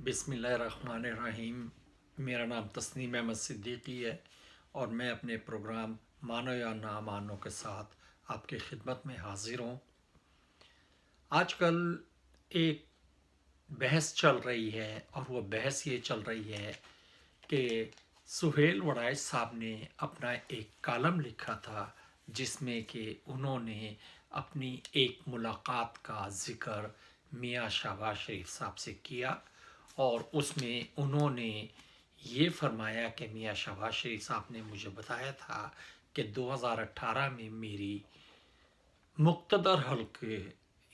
बिस्मिल्लाहिर्रहमानिर्रहीम। मेरा नाम तस्नीम अहमद सिद्दीकी है और मैं अपने प्रोग्राम मानो या ना मानो के साथ आपकी खिदमत में हाजिर हूँ। आजकल एक बहस चल रही है और वो बहस ये चल रही है कि सुहेल वड़ाइच साहब ने अपना एक कॉलम लिखा था जिसमें कि उन्होंने अपनी एक मुलाकात का ज़िक्र मियाँ शहबाज शरीफ साहब से किया और उसमें उन्होंने ये फरमाया कि मियाँ शहबाज शरीफ साहब ने मुझे बताया था कि 2018 में मेरी मुक्तदर हल्के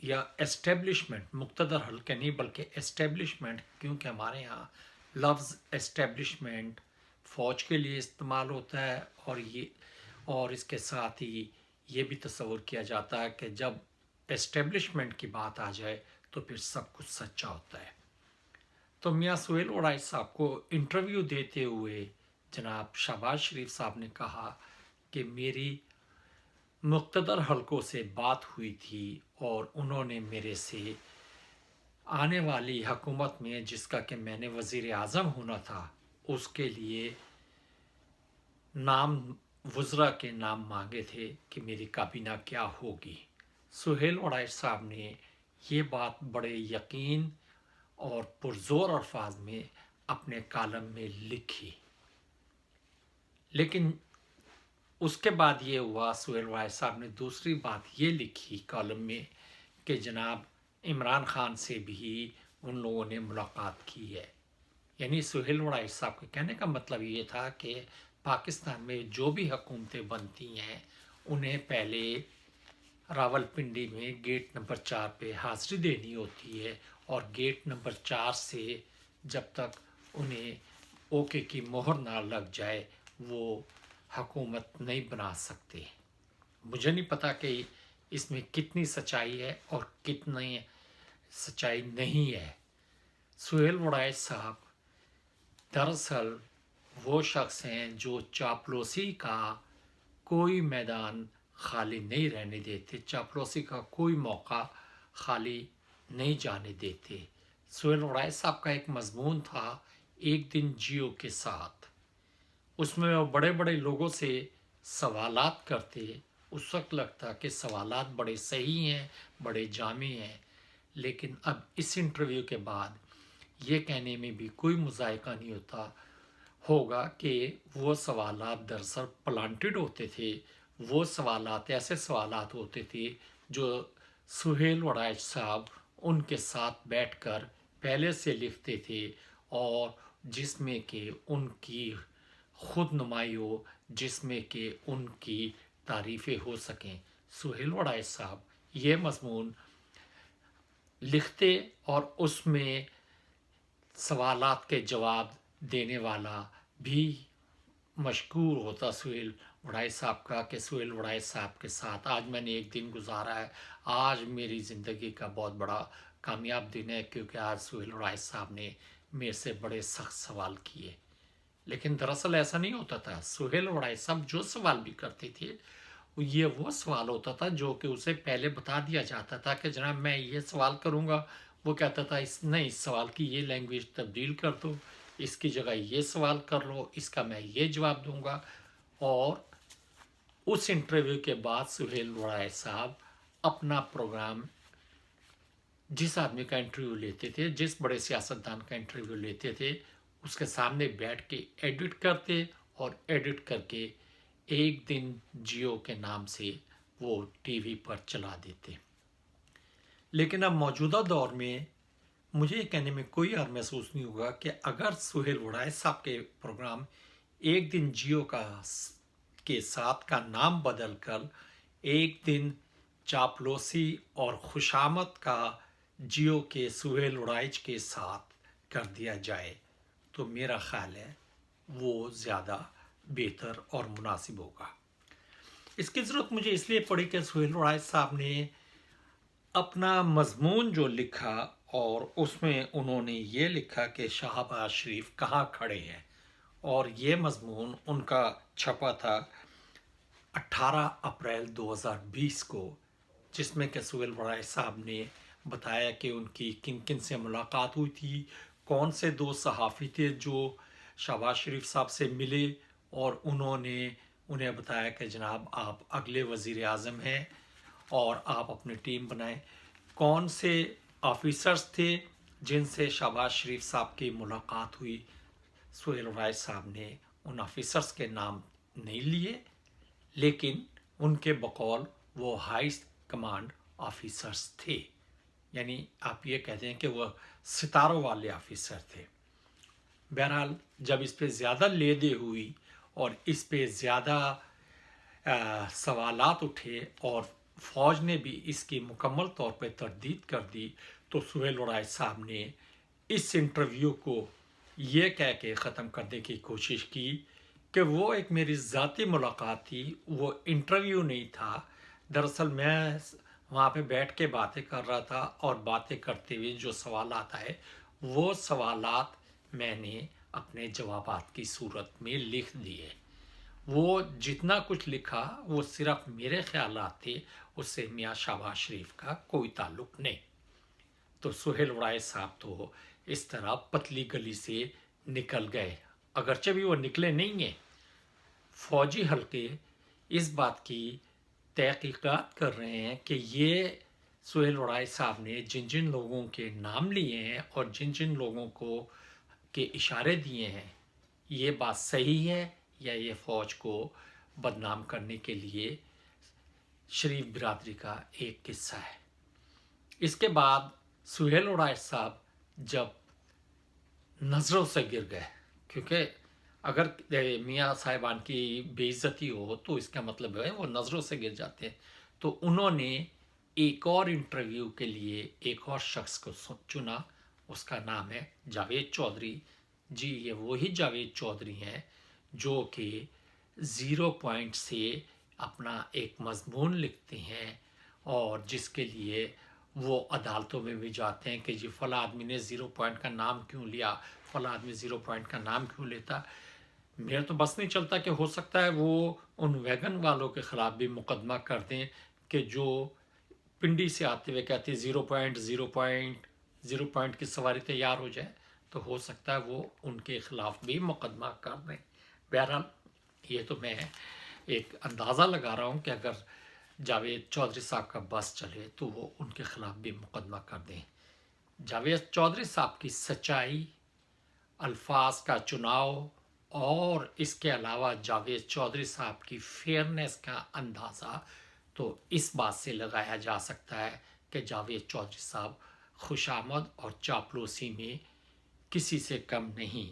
या एस्टेब्लिशमेंट, मुक्तदर हल्के नहीं बल्कि एस्टेब्लिशमेंट, क्योंकि हमारे यहाँ लफ्ज़ एस्टेब्लिशमेंट फ़ौज के लिए इस्तेमाल होता है और इसके साथ ही ये भी तस्वुर किया जाता है कि जब एस्टेब्लिशमेंट की बात आ जाए तो फिर सब कुछ सच्चा होता है। तो मियाँ सुहेल वड़ाइच साहब को इंटरव्यू देते हुए जनाब शहबाज शरीफ साहब ने कहा कि मेरी मुक्तदर हलकों से बात हुई थी और उन्होंने मेरे से आने वाली हुकूमत में जिसका कि मैंने वज़ीर आज़म होना था उसके लिए नाम वज़रा के नाम मांगे थे कि मेरी काबीना क्या होगी। सुहेल वड़ाइच साहब ने ये बात बड़े यकीन और पुरज़ोर अल्फाज में अपने कॉलम में लिखी। लेकिन उसके बाद ये हुआ, सुहेल वड़ाइच साहब ने दूसरी बात ये लिखी कॉलम में कि जनाब इमरान खान से भी उन लोगों ने मुलाकात की है। यानी सुहेल वड़ाइच साहब के कहने का मतलब ये था कि पाकिस्तान में जो भी हुकूमतें बनती हैं उन्हें पहले रावलपिंडी में गेट नंबर 4 पे हाज़िरी देनी होती है और गेट नंबर 4 से जब तक उन्हें ओके की मोहर ना लग जाए वो हुकूमत नहीं बना सकते। मुझे नहीं पता कि इसमें कितनी सच्चाई है और कितनी सच्चाई नहीं है। सुहेल वड़ाइच साहब दरअसल वो शख्स हैं जो चापलूसी का कोई मैदान खाली नहीं रहने देते, चापलूसी का कोई मौका खाली नहीं जाने देते। सुहेल वड़ाइच साहब का एक मजमून था एक दिन जियो के साथ, उसमें वो बड़े बड़े लोगों से सवालात करते। उस वक्त लगता कि सवालात बड़े सही हैं, बड़े जामी हैं, लेकिन अब इस इंटरव्यू के बाद ये कहने में भी कोई मुज़ायका नहीं होगा कि वो सवालात दरअसल प्लांटेड होते थे। वो सवालात ऐसे सवालात होते थे जो सुहेल वड़ाइच साहब उनके साथ बैठकर पहले से लिखते थे और जिसमें कि उनकी खुद नुमाई हो, जिसमें कि उनकी तारीफ़ें हो सकें। सुहेल वड़ाइच साहब ये मज़मून लिखते और उसमें सवालात के जवाब देने वाला भी मशकूर होता सुहेल वड़ाइच साहब का कि सुहेल वड़ाइच साहब के साथ आज मैंने एक दिन गुजारा है, आज मेरी ज़िंदगी का बहुत बड़ा कामयाब दिन है क्योंकि आज सुहेल वड़ाइच साहब ने मेरे से बड़े सख्त सवाल किए। लेकिन दरअसल ऐसा नहीं होता था। सुहेल वड़ाइच साहब जो सवाल भी करते थे ये वो सवाल होता था जो कि उसे पहले बता दिया जाता था कि जनाब मैं ये सवाल करूँगा। वो कहता था इस सवाल की ये लैंग्वेज तब्दील कर दो, इसकी जगह ये सवाल कर लो, इसका मैं ये जवाब दूंगा। और उस इंटरव्यू के बाद सुहेल वड़ाइच साहब अपना प्रोग्राम जिस आदमी का इंटरव्यू लेते थे, जिस बड़े सियासतदान का इंटरव्यू लेते थे, उसके सामने बैठ के एडिट करते और एडिट करके एक दिन जियो के नाम से वो टीवी पर चला देते। लेकिन अब मौजूदा दौर में मुझे ये कहने में कोई हर्ज महसूस नहीं होगा कि अगर सुहेल वड़ाइच साहब के प्रोग्राम एक दिन जियो के साथ का नाम बदल कर एक दिन चापलूसी और खुशामद का जियो के सुहेल वड़ाइच के साथ कर दिया जाए तो मेरा ख्याल है वो ज़्यादा बेहतर और मुनासिब होगा। इसकी ज़रूरत मुझे इसलिए पड़ी कि सुहेल वड़ाइच साहब ने अपना मजमून जो लिखा और उसमें उन्होंने ये लिखा कि शहबाज शरीफ कहाँ खड़े हैं, और ये मजमून उनका छपा था 18 अप्रैल 2020 को, जिसमें कि सुहेल वड़ाइच साहब ने बताया कि उनकी किन किन से मुलाकात हुई थी, कौन से दो सहाफ़ी थे जो शहबाज शरीफ साहब से मिले और उन्होंने उन्हें बताया कि जनाब आप अगले वज़ीर आज़म हैं और आप अपनी टीम बनाएं। कौन से ऑफिसर्स थे जिनसे शहबाज शरीफ साहब की मुलाकात हुई। सुहेल राय साहब ने उन ऑफिसर्स के नाम नहीं लिए, लेकिन उनके बकौल वो हाई कमांड ऑफिसर्स थे, यानी आप ये कहते हैं कि वो सितारों वाले ऑफिसर थे। बहरहाल जब इस पे ज़्यादा लेदे हुई और इस पे ज़्यादा सवालात उठे और फ़ौज ने भी इसकी मुकम्मल तौर पे तरदीद कर दी, तो सुहेल राय साहब ने इस इंटरव्यू को ये कह के ख़त्म करने की कोशिश की कि वो एक मेरी ज़ाती मुलाकात थी, वो इंटरव्यू नहीं था। दरअसल मैं वहाँ पे बैठ के बातें कर रहा था और बातें करते हुए जो सवालात आए वो सवालात मैंने अपने जवाबात की सूरत में लिख दिए। वो जितना कुछ लिखा वो सिर्फ मेरे ख्यालात थे, उससे मियाँ शहबाज शरीफ का कोई ताल्लुक़ नहीं। तो सुहेल राय साहब तो इस तरह पतली गली से निकल गए, अगरचे भी वो निकले नहीं हैं। फौजी हल्के इस बात की तहकीकात कर रहे हैं कि ये सुहेल राय साहब ने जिन जिन लोगों के नाम लिए हैं और जिन जिन लोगों को के इशारे दिए हैं, ये बात सही है या ये फ़ौज को बदनाम करने के लिए शरीफ बिरादरी का एक किस्सा है। इसके बाद सुहेल राय साहब जब नज़रों से गिर गए, क्योंकि अगर मियाँ साहिबान की बेइज्जती हो तो इसका मतलब है वो नज़रों से गिर जाते हैं, तो उन्होंने एक और इंटरव्यू के लिए एक और शख्स को चुना। उसका नाम है जावेद चौधरी जी। ये वही जावेद चौधरी हैं जो कि ज़ीरो पॉइंट से अपना एक मजमून लिखते हैं और जिसके लिए वो अदालतों में भी जाते हैं कि जी फ़ला आदमी ने ज़ीरो पॉइंट का नाम क्यों लिया, फ़ला आदमी ज़ीरो पॉइंट का नाम क्यों लेता। मेरा तो बस नहीं चलता कि हो सकता है वो उन वैगन वालों के ख़िलाफ़ भी मुकदमा कर दें कि जो पिंडी से आते हुए कहते zero point zero point zero point की सवारी तैयार हो जाए, तो हो सकता है वो उनके ख़िलाफ़ भी मुकदमा कर दें। बहरहाल ये तो मैं एक अंदाज़ा लगा रहा हूँ कि अगर जावेद चौधरी साहब का बस चले तो वो उनके ख़िलाफ़ भी मुकदमा कर दें। जावेद चौधरी साहब की सच्चाई, अल्फाज का चुनाव और इसके अलावा जावेद चौधरी साहब की फेयरनेस का अंदाज़ा तो इस बात से लगाया जा सकता है कि जावेद चौधरी साहब खुशामद और चापलूसी में किसी से कम नहीं।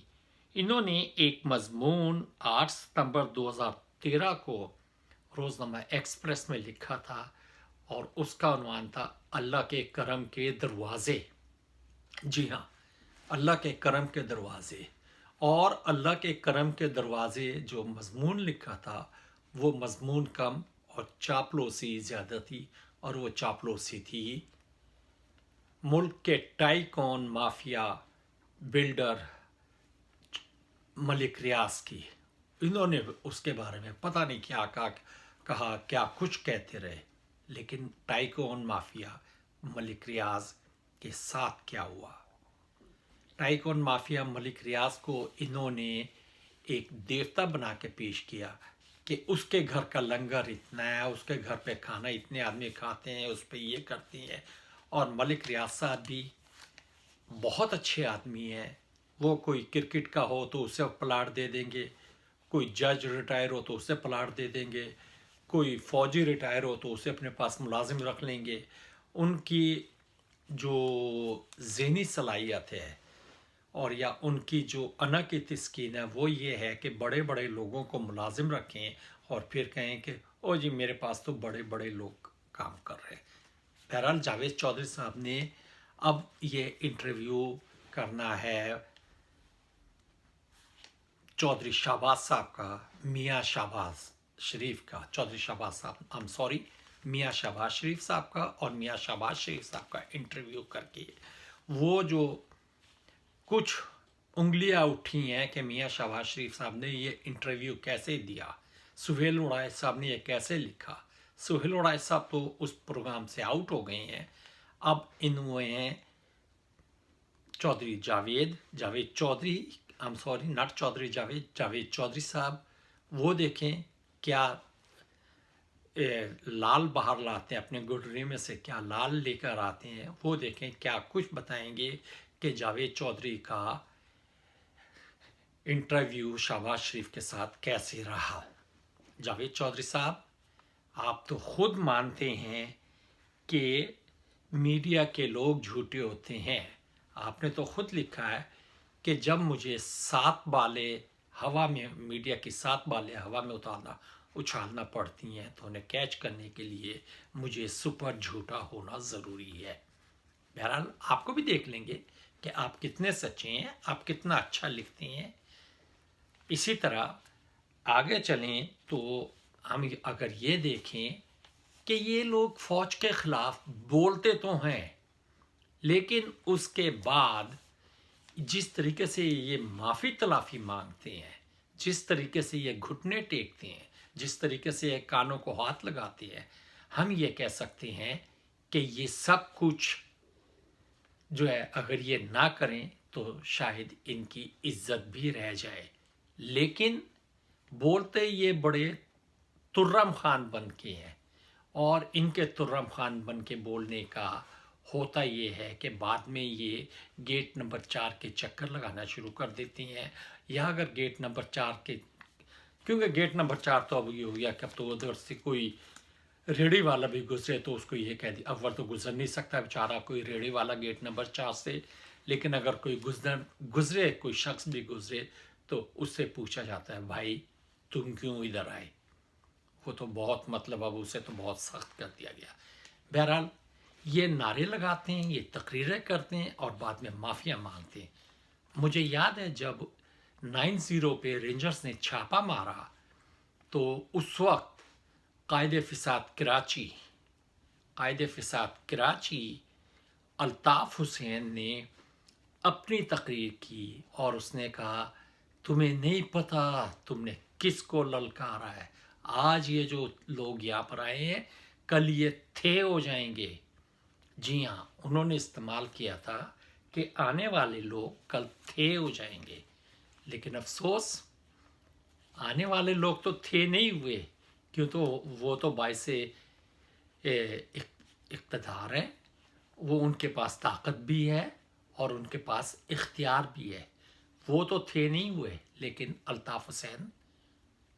इन्होंने एक मजमून 8 सितंबर 2013 को रोज़नामा एक्सप्रेस में लिखा था और उसका उन्वान था अल्लाह के करम के दरवाज़े। जी हाँ, अल्लाह के करम के दरवाज़े। और अल्लाह के करम के दरवाज़े जो मजमून लिखा था वो मजमून कम और चापलूसी ज़्यादा थी, और वो चापलूसी थी मुल्क के टाइकॉन माफिया बिल्डर मलिक रियाज की। इन्होंने उसके बारे में पता नहीं क्या कहा, क्या कुछ कहते रहे, लेकिन टाइकॉन माफिया मलिक रियाज के साथ क्या हुआ। टाइकॉन माफिया मलिक रियाज को इन्होंने एक देवता बना के पेश किया कि उसके घर का लंगर इतना है, उसके घर पे खाना इतने आदमी खाते हैं, उस पर ये करती हैं। और मलिक रियाज साहब भी बहुत अच्छे आदमी हैं। वो कोई क्रिकेट का हो तो उसे प्लाट दे देंगे, कोई जज रिटायर हो तो उसे प्लाट दे देंगे, कोई फ़ौजी रिटायर हो तो उसे अपने पास मुलाजिम रख लेंगे। उनकी जो ज़हनी सलाहियत है और या उनकी जो अना की तस्कीन है वो ये है कि बड़े बड़े लोगों को मुलाजिम रखें और फिर कहें कि ओ जी मेरे पास तो बड़े बड़े लोग काम कर रहे हैं। बहरहाल जावेद चौधरी साहब ने अब ये इंटरव्यू करना है चौधरी शहबाज साहब का, मियाँ शहबाज शरीफ का, चौधरी शहबाज साहब मियाँ शहबाज शरीफ साहब का और मियाँ शहबाज शरीफ साहब का इंटरव्यू करके वो जो कुछ उंगलियां उठी हैं कि मियाँ शहबाज शरीफ साहब ने ये इंटरव्यू कैसे दिया, सुहेल राय साहब ने ये कैसे लिखा। सुहेल राय साहब तो उस प्रोग्राम से आउट हो गए हैं। अब इन्होंने Chaudhry Javed Chaudhry, I am sorry not Chaudhry Javed Chaudhry साहब, वो देखें क्या लाल बाहर लाते हैं, अपने गुडरी में से क्या लाल लेकर आते हैं, वो देखें क्या कुछ बताएंगे कि जावेद चौधरी का इंटरव्यू शहबाज शरीफ के साथ कैसे रहा। जावेद चौधरी साहब, आप तो खुद मानते हैं कि मीडिया के लोग झूठे होते हैं। आपने तो खुद लिखा है कि जब मुझे 7 बालें हवा में, मीडिया की 7 बालें हवा में उछालना पड़ती हैं तो उन्हें कैच करने के लिए मुझे सुपर झूठा होना ज़रूरी है। बहरहाल आपको भी देख लेंगे कि आप कितने सच्चे हैं, आप कितना अच्छा लिखते हैं। इसी तरह आगे चलें तो हम अगर ये देखें कि ये लोग फ़ौज के ख़िलाफ़ बोलते तो हैं, लेकिन उसके बाद जिस तरीके से ये माफ़ी तलाफ़ी मांगते हैं, जिस तरीके से ये घुटने टेकते हैं, जिस तरीके से ये कानों को हाथ लगाते हैं, हम ये कह सकते हैं कि ये सब कुछ जो है अगर ये ना करें तो शायद इनकी इज्जत भी रह जाए। लेकिन बोलते ये बड़े तुर्रम खान बन के हैं, और इनके तुर्रम खान बन के बोलने का होता ये है कि बाद में ये गेट नंबर 4 के चक्कर लगाना शुरू कर देती हैं। या अगर गेट नंबर 4 के, क्योंकि गेट नंबर 4 तो अब ये हो गया कि अब तो उधर से कोई रेडी वाला भी गुजरे तो उसको ये कह दिया, अव्वल तो गुजर नहीं सकता बेचारा कोई रेडी वाला गेट नंबर 4 से, लेकिन अगर कोई गुजरे कोई शख्स भी गुजरे तो उससे पूछा जाता है भाई तुम क्यों इधर आए। वो तो बहुत, मतलब अब उसे तो बहुत सख्त कर दिया गया। बहरहाल ये नारे लगाते हैं, ये तकरीरें करते हैं और बाद में माफिया मांगते हैं। मुझे याद है जब 90 पे रेंजर्स ने छापा मारा तो उस वक्त कायदे फिसाद कराची अल्ताफ़ हुसैन ने अपनी तकरीर की और उसने कहा तुम्हें नहीं पता तुमने किसको ललकारा है। आज ये जो लोग यहाँ पर आए हैं कल ये थे हो जाएंगे। जी हाँ, उन्होंने इस्तेमाल किया था कि आने वाले लोग कल थे हो जाएंगे, लेकिन अफसोस आने वाले लोग तो थे नहीं हुए, क्यों तो वो तो बायसे इक़्तिदार है, वो उनके पास ताकत भी है और उनके पास इख्तियार भी है। वो तो थे नहीं हुए, लेकिन अल्ताफ़ हुसैन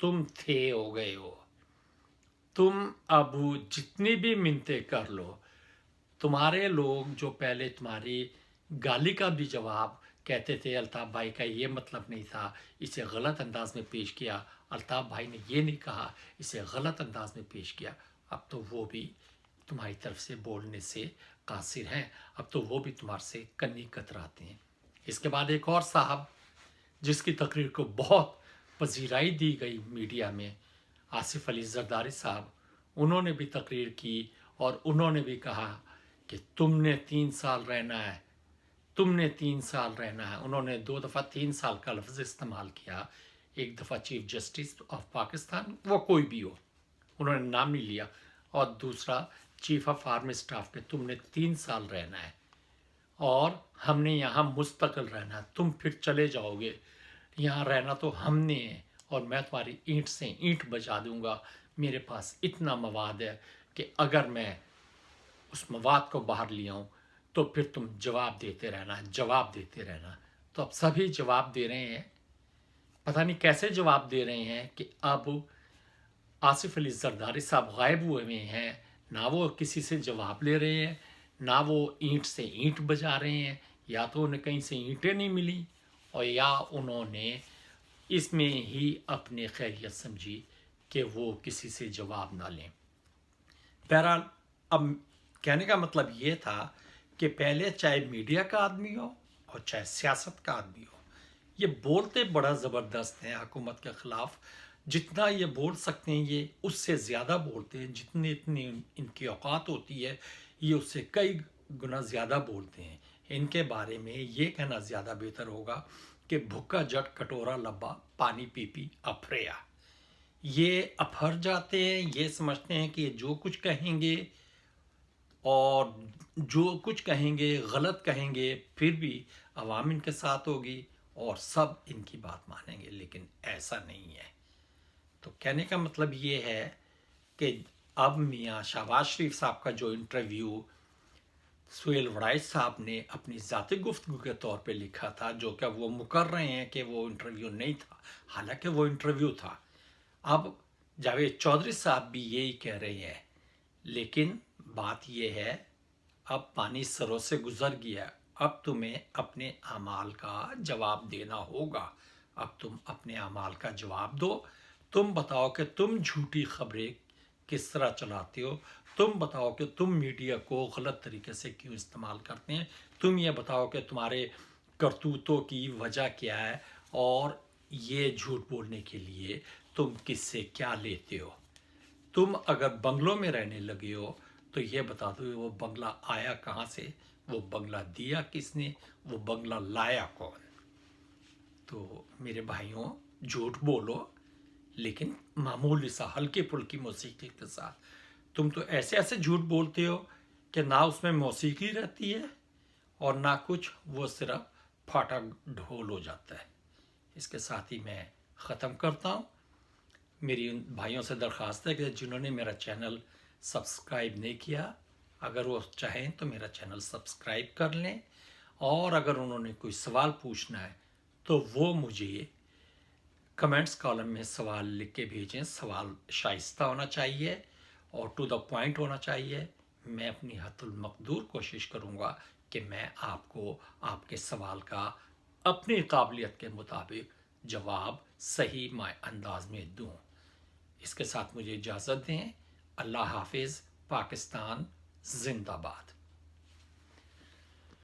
तुम थे हो गए हो। तुम अब जितनी भी मिन्नतें कर लो, तुम्हारे लोग जो पहले तुम्हारी गाली का भी जवाब कहते थे अल्ताफ़ भाई का ये मतलब नहीं था, इसे गलत अंदाज में पेश किया, अल्ताफ़ भाई ने ये नहीं कहा, इसे गलत अंदाज में पेश किया, अब तो वो भी तुम्हारी तरफ से बोलने से कासिर हैं, अब तो वो भी तुम्हारे से कन्नी कतराते हैं। इसके बाद एक और साहब जिसकी तकरीर को बहुत पजीराई दी गई मीडिया में, आसिफ अली जरदारी साहब, उन्होंने भी तकरीर की और उन्होंने भी कहा कि तुमने 3 साल रहना है, तुमने 3 साल रहना है। उन्होंने 2 दफ़ा 3 साल का लफ्ज़ इस्तेमाल किया, एक दफ़ा चीफ जस्टिस ऑफ पाकिस्तान, वो कोई भी हो, उन्होंने नाम नहीं लिया, और दूसरा चीफ ऑफ आर्मी स्टाफ के तुमने 3 साल रहना है और हमने यहाँ मुस्तकिल रहना है, तुम फिर चले जाओगे, यहाँ रहना तो हमने है और मैं तुम्हारी ईंट से ईंट बजा दूंगा। मेरे पास इतना मवाद है कि अगर मैं उस मवाद को बाहर ले आऊँ तो फिर तुम जवाब देते रहना। तो अब सभी जवाब दे रहे हैं, पता नहीं कैसे जवाब दे रहे हैं कि अब आसिफ अली जरदारी साहब गायब हुए हैं, ना वो किसी से जवाब ले रहे हैं, ना वो ईंट से ईंट बजा रहे हैं, या तो उन्हें कहीं से ईंटें नहीं मिली और या उन्होंने इसमें ही अपने खैरियत समझी कि वो किसी से जवाब ना लें। बहरहाल अब कहने का मतलब ये था कि पहले चाहे मीडिया का आदमी हो और चाहे सियासत का आदमी हो, ये बोलते बड़ा ज़बरदस्त हैं हुकूमत के ख़िलाफ़। जितना ये बोल सकते हैं ये उससे ज़्यादा बोलते हैं, इतनी इनकी औकात होती है ये उससे कई गुना ज़्यादा बोलते हैं। इनके बारे में ये कहना ज़्यादा बेहतर होगा कि भूखा जट कटोरा लब्बा पानी पी पी अफरेया। ये अफर जाते हैं, ये समझते हैं कि जो कुछ कहेंगे اور جو کچھ کہیں گے غلط کہیں گے، پھر بھی عوام ان کے ساتھ ہوگی اور سب ان کی بات مانیں گے، لیکن ایسا نہیں ہے۔ تو کہنے کا مطلب یہ ہے کہ اب میاں شہباز شریف صاحب کا جو انٹرویو سہیل وڑائچ صاحب نے اپنی ذاتی گفتگو کے طور پہ لکھا تھا، جو کہ وہ مکر رہے ہیں کہ وہ انٹرویو نہیں تھا، حالانکہ وہ انٹرویو تھا۔ اب جاوید چودھری صاحب بھی یہی کہہ رہے ہیں، لیکن بات یہ ہے اب پانی سروں سے گزر گیا، اب تمہیں اپنے اعمال کا جواب دینا ہوگا۔ اب تم اپنے اعمال کا جواب دو، تم بتاؤ کہ تم جھوٹی خبریں کس طرح چلاتے ہو، تم بتاؤ کہ تم میڈیا کو غلط طریقے سے کیوں استعمال کرتے ہیں، تم یہ بتاؤ کہ تمہارے کرتوتوں کی وجہ کیا ہے، اور یہ جھوٹ بولنے کے لیے تم کس سے کیا لیتے ہو۔ تم اگر بنگلوں میں رہنے لگے ہو تو یہ بتا دو وہ بنگلہ آیا کہاں سے، وہ بنگلہ دیا کس نے، وہ بنگلہ لایا کون۔ تو میرے بھائیوں، جھوٹ بولو لیکن معمولی سا ہلکی پھلکی موسیقی کے ساتھ۔ تم تو ایسے ایسے جھوٹ بولتے ہو کہ نہ اس میں موسیقی رہتی ہے اور نہ کچھ، وہ صرف پھاٹا ڈھول ہو جاتا ہے۔ اس کے ساتھ ہی میں ختم کرتا ہوں۔ میری ان بھائیوں سے درخواست ہے کہ جنہوں نے میرا چینل سبسکرائب نہیں کیا، اگر وہ چاہیں تو میرا چینل سبسکرائب کر لیں، اور اگر انہوں نے کوئی سوال پوچھنا ہے تو وہ مجھے کمنٹس کالم میں سوال لکھ کے بھیجیں۔ سوال شائستہ ہونا چاہیے اور ٹو دا پوائنٹ ہونا چاہیے۔ میں اپنی حد المقدور کوشش کروں گا کہ میں آپ کو آپ کے سوال کا اپنی قابلیت کے مطابق جواب صحیح انداز میں دوں۔ اس کے ساتھ مجھے اجازت دیں۔ اللہ حافظ۔ پاکستان زندہ باد۔